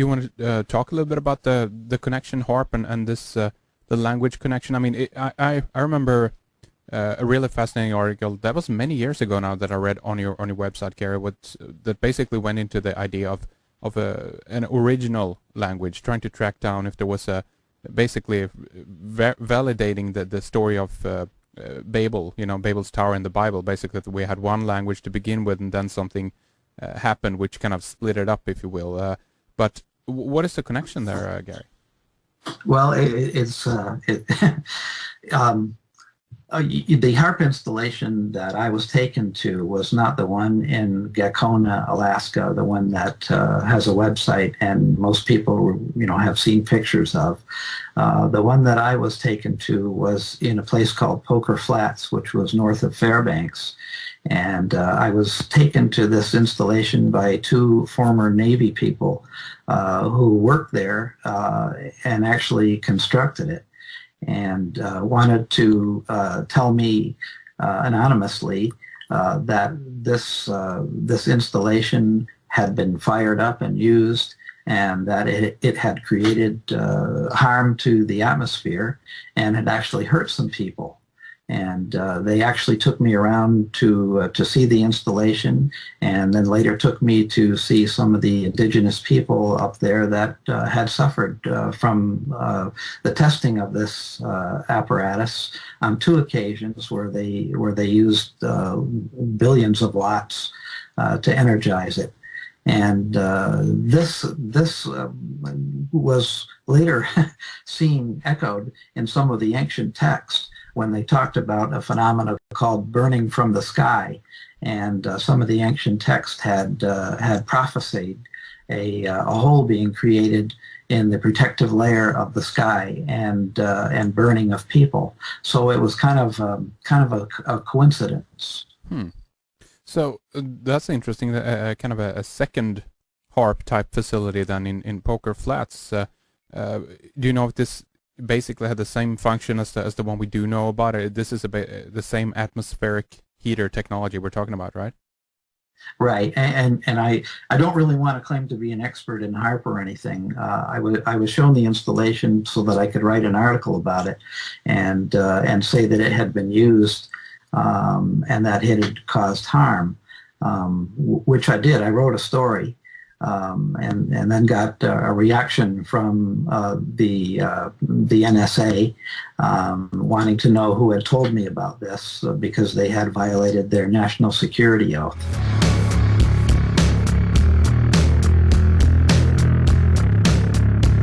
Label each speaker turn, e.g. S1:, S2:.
S1: You want to talk a little bit about the connection HAARP and this the language connection? I mean, I remember a really fascinating article that was many years ago now that I read on your website, Gary, that basically went into the idea of an original language, trying to track down if there was a basically validating the story of Babel, Babel's Tower in the Bible. Basically, that we had one language to begin with, and then something happened which kind of split it up, if you will. But what is the connection there, Gary?
S2: Well, the HAARP installation that I was taken to was not the one in Gacona, Alaska, the one that has a website and most people, have seen pictures of. The one that I was taken to was in a place called Poker Flats, which was north of Fairbanks. And I was taken to this installation by two former Navy people who worked there and actually constructed it, and wanted to tell me anonymously that this installation had been fired up and used, and that it had created harm to the atmosphere and had actually hurt some people. And they actually took me around to see the installation, and then later took me to see some of the indigenous people up there that had suffered from the testing of this apparatus on two occasions where they used billions of watts to energize it. And this was later seen echoed in some of the ancient texts when they talked about a phenomenon called burning from the sky. And some of the ancient texts had prophesied a hole being created in the protective layer of the sky and burning of people. So it was kind of a coincidence.
S1: So that's interesting. Kind of a second HAARP type facility than in Poker Flats. Do you know if this basically had the same function as the one we do know about it? This is the same atmospheric heater technology we're talking about, right?
S2: Right, and I don't really want to claim to be an expert in HAARP or anything. I was shown the installation so that I could write an article about it and say that it had been used and that it had caused harm, which I did. I wrote a story. And then got a reaction from the NSA wanting to know who had told me about this because they had violated their national security oath.